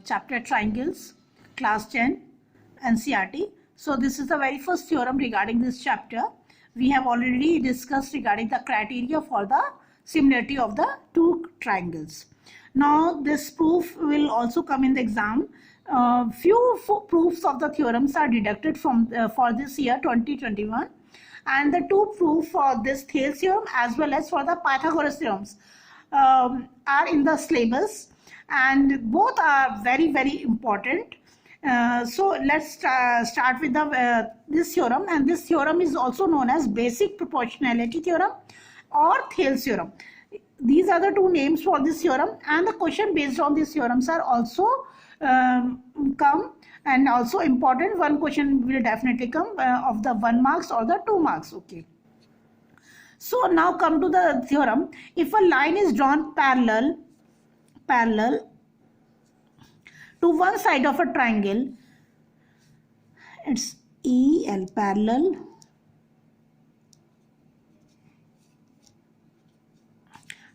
chapter triangles, class 10, NCERT. So this is the very first theorem regarding this chapter. We have already discussed regarding the criteria for the similarity of the two triangles. Now this proof will also come in the exam. Few proofs of the theorems are deducted from for this year 2021, and the two proofs for this Thales theorem as well as for the Pythagoras theorems are in the syllabus, and both are very important. So let's start with the this theorem, and this theorem is also known as basic proportionality theorem or Thales theorem. These are the two names for this theorem, and the question based on these theorems are also come, and also important. One question will definitely come of the 1 marks or the 2 marks. Okay. So now come to the theorem. If a line is drawn parallel to one side of a triangle, it's EL, parallel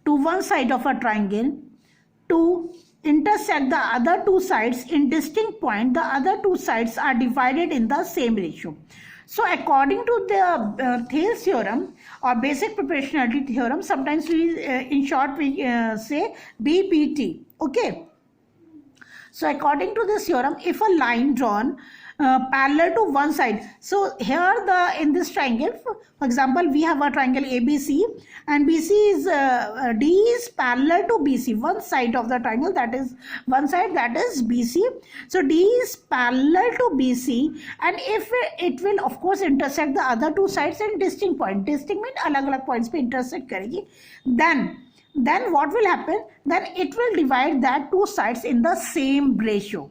to one side of a triangle, to intersect the other two sides in distinct point, the other two sides are divided in the same ratio. So according to the Thales theorem or basic proportionality theorem, sometimes we in short we say BPT. Okay. So according to this theorem, if a line drawn parallel to one side, so here in this triangle, for example, we have a triangle ABC, and BC is D is parallel to BC, one side of the triangle, that is one side, that is BC. So D is parallel to BC, and if it will of course intersect the other two sides in distinct point. Distinct means अलग-अलग points पे intersect करेगी. Then what will happen? Then it will divide that two sides in the same ratio.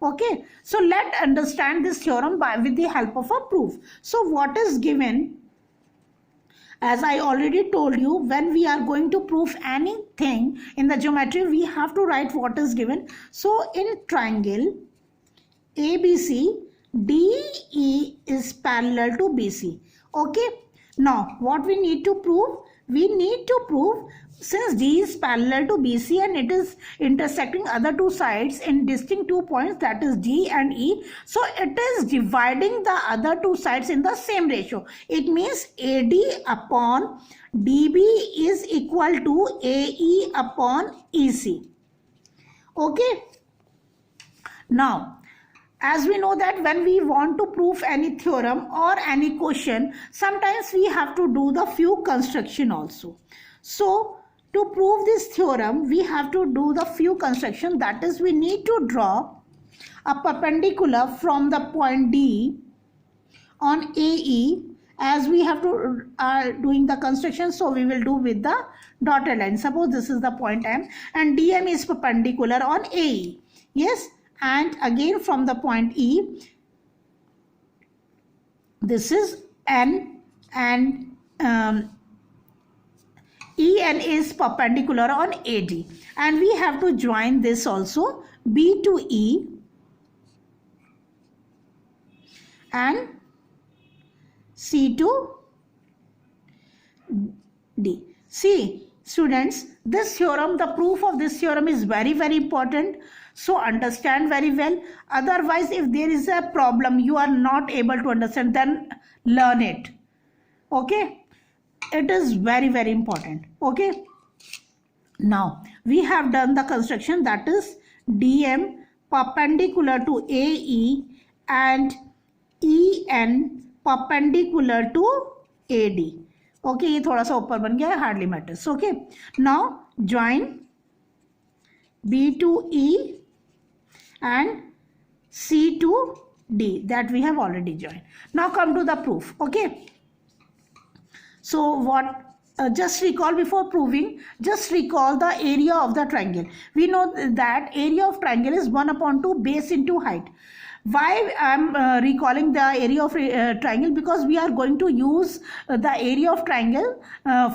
Okay, so let's understand this theorem with the help of a proof. So what is given, as I already told you, when we are going to prove anything in the geometry, we have to write what is given. So in triangle ABC, DE is parallel to BC. Okay, now what we need to prove? We need to prove, since D is parallel to BC and it is intersecting other two sides in distinct 2 points, that is D and E, so it is dividing the other two sides in the same ratio. It means AD upon DB is equal to AE upon EC. Okay. Now, as we know that when we want to prove any theorem or any question, sometimes we have to do the few construction also. So to prove this theorem, we have to do the few construction, that is we need to draw a perpendicular from the point D on AE, as we have to doing the construction, so we will do with the dotted line. Suppose this is the point M and DM is perpendicular on AE. Yes, and again from the point E, this is N, and EN is perpendicular on AD, and we have to join this also, B to E and C to D. See students, this theorem, the proof of this theorem is very important, so understand very well. Otherwise, if there is a problem you are not able to understand, then learn it. Okay, it is very important. Okay, now we have done the construction, that is DM perpendicular to AE and EN perpendicular to AD. Okay, ये थोड़ा सा ऊपर बन गया है, hardly matters. Okay, now join B to E and C to D, that we have already joined. Now come to the proof. Okay, so what, just recall before proving, just recall the area of the triangle. We know that area of triangle is 1 upon 2 base into height. Why I am recalling the area of triangle? Because we are going to use the area of triangle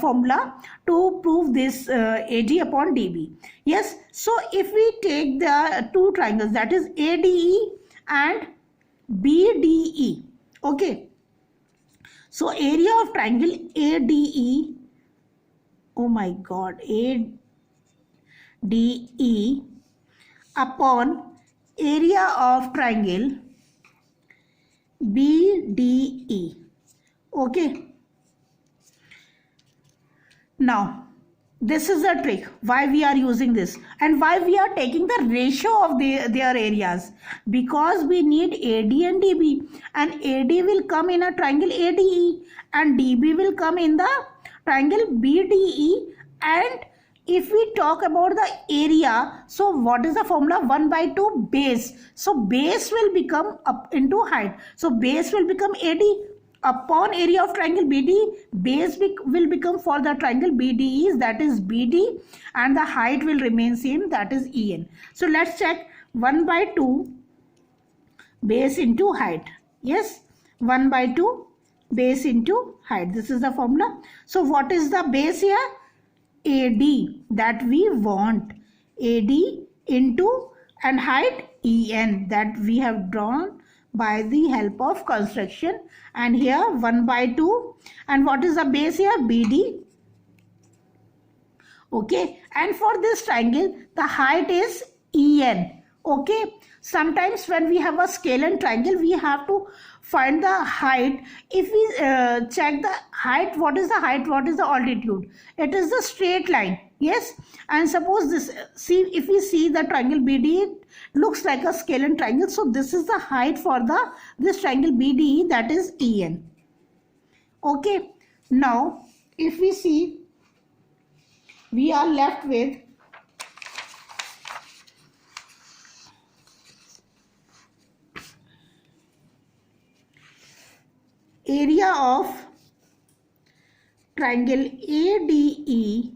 formula to prove this AD upon DB. Yes, so if we take the two triangles, that is ADE and BDE. Okay, so area of triangle ADE, oh my god, ADE upon area of triangle BDE. Okay. Now, this is the trick why we are using this and why we are taking the ratio of their areas, because we need AD and DB, and AD will come in a triangle ADE and DB will come in the triangle BDE. And if we talk about the area, so what is the formula? 1/2 base. So base will become up into height. So base will become AD upon area of triangle BD. Base will become for the triangle BDE, that is BD, and the height will remain same, that is EN. So let's check 1/2 base into height. Yes, 1/2 base into height. This is the formula. So what is the base here? AD, that we want. AD into, and height EN, that we have drawn by the help of construction. And here 1/2, and what is the base here? BD. Okay, and for this triangle the height is EN. Okay, sometimes when we have a scalene triangle we have to find the height. If we check the height, what is the height, what is the altitude? It is the straight line. Yes, and suppose this, see, if we see the triangle BD, it looks like a scalene triangle. So this is the height for this triangle BDE, that is EN. Okay, now if we see, we are left with area of triangle ADE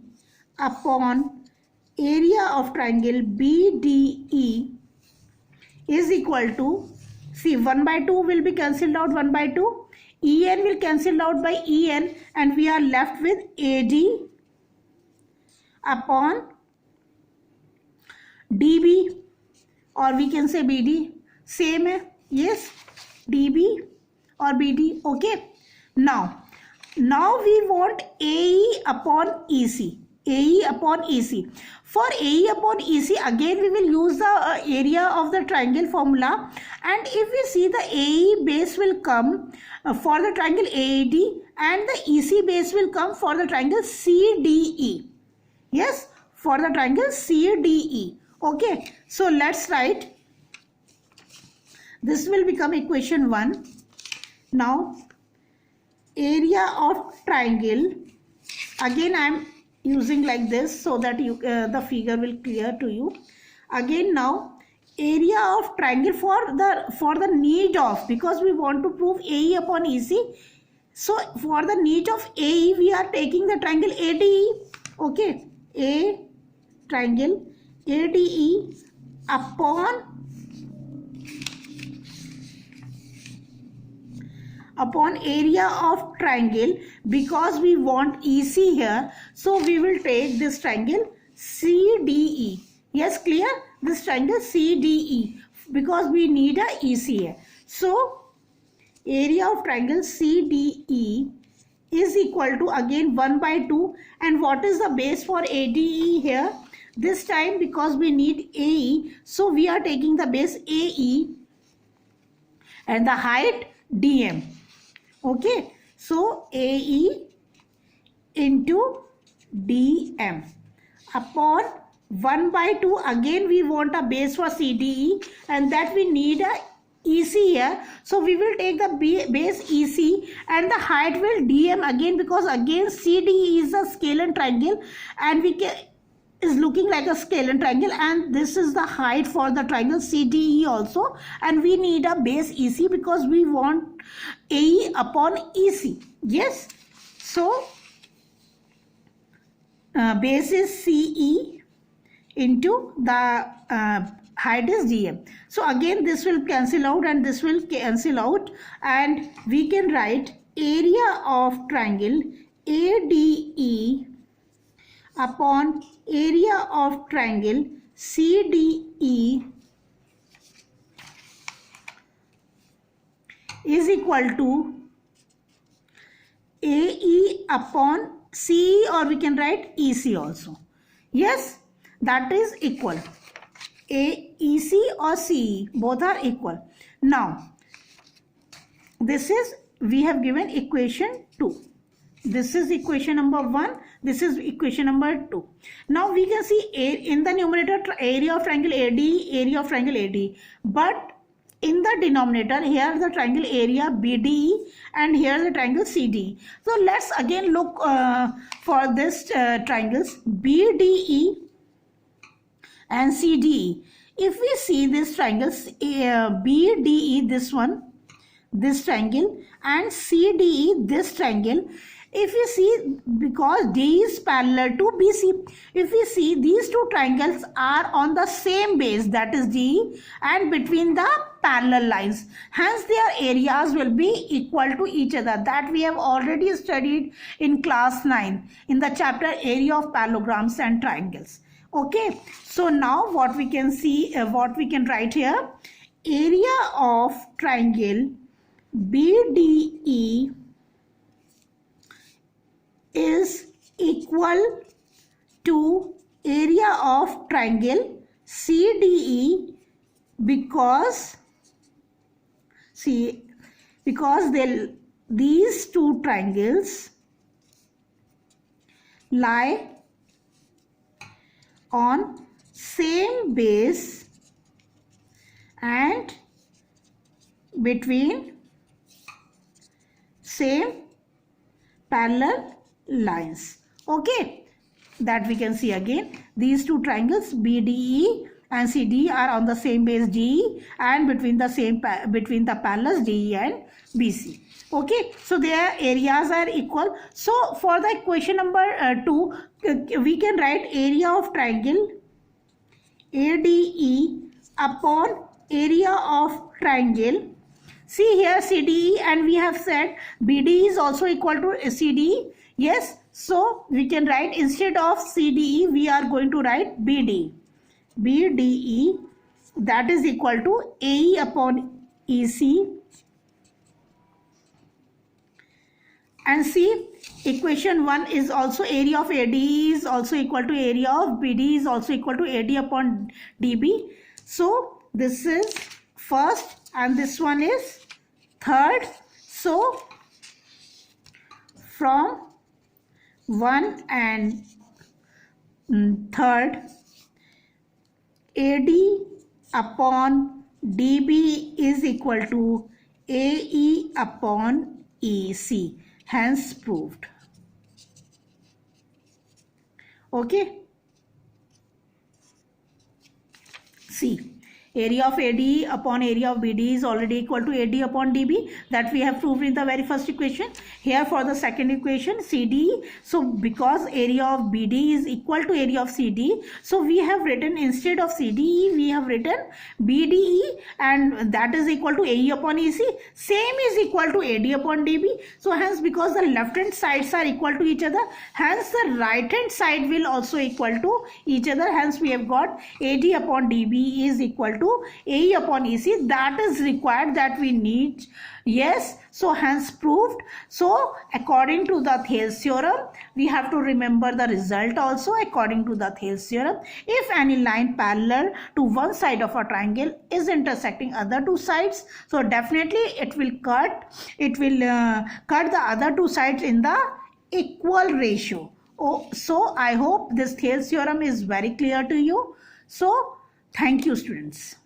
upon area of triangle BDE is equal to, see, 1/2 will be cancelled out, 1/2, EN will cancel out by EN, and we are left with AD upon DB, or we can say BD, same hai, yes, DB or BD. Okay, now we want AE upon EC. AE upon EC. For AE upon EC, again we will use the area of the triangle formula, and if we see, the AE base will come for the triangle AAD, and the EC base will come for the triangle CDE. Yes, for the triangle CDE. Okay, so let's write, this will become equation 1. Now area of triangle, again I am using like this so that you the figure will clear to you. Again, now area of triangle for the need of, because we want to prove AE upon EC, so for the need of AE we are taking the triangle ADE. Okay, A triangle ADE upon area of triangle, because we want EC here, so we will take this triangle CDE. Yes, clear? This triangle CDE, because we need a EC here. So area of triangle CDE is equal to, again, 1/2, and what is the base for ADE here? This time, because we need AE, so we are taking the base AE and the height DM. Okay, so AE into DM upon 1/2. Again we want a base for CDE, and that we need a EC here, so we will take the base EC and the height will DM again, because again CDE is a scalene triangle and is looking like a scalene triangle, and this is the height for the triangle CDE also, and we need a base EC because we want AE upon EC. Yes, so base is CE into the height is DM. So again this will cancel out and this will cancel out, and we can write area of triangle ADE upon area of triangle CDE is equal to AE upon CE, or we can write EC also. Yes, that is equal. EC or CE, both are equal. Now this is, we have given equation 2. This is equation number 1. This is equation number 2. Now we can see in the numerator area of triangle AD, area of triangle AD. But in the denominator, here the triangle area BDE and here the triangle CDE. So let's again look for this triangles BDE and CDE. If we see this triangles BDE, this one, this triangle, and CDE, this triangle, if you see, because D is parallel to BC, if we see these two triangles are on the same base, that is D, and between the parallel lines, hence their areas will be equal to each other. That we have already studied in class 9 in the chapter area of parallelograms and triangles. Okay, so now what we can see, what we can write here, area of triangle BDE is equal to area of triangle CDE because these two triangles lie on same base and between same parallel lines. Okay, that we can see again. These two triangles BDE and CDE are on the same base DE and between the parallels DE and BC. Okay, so their areas are equal. So for the equation number 2, we can write area of triangle ADE upon area of triangle. See here CDE, and we have said BDE is also equal to CDE. Yes, so we can write, instead of CDE we are going to write BDE. BDE, that is equal to AE upon EC. And see, equation 1 is also area of AD is also equal to area of BD is also equal to AD upon DB. So this is first and this one is third. So from 1 and third, AD upon DB is equal to AE upon EC. Hence proved. Okay. See, area of AD upon area of BD is already equal to AD upon DB. That we have proved in the very first equation. Here for the second equation, CDE. So because area of BD is equal to area of CDE, so we have written, instead of CDE, we have written BDE, and that is equal to AE upon EC. Same is equal to AD upon DB. So hence, because the left hand sides are equal to each other, hence the right hand side will also equal to each other. Hence we have got AD upon DB is equal to AE upon EC. That is required, that we need. Yes, so hence proved. So according to the Thales theorem, we have to remember the result also. According to the Thales theorem, if any line parallel to one side of a triangle is intersecting other two sides, so definitely it will cut the other two sides in the equal ratio. So I hope this Thales theorem is very clear to you. So thank you, students.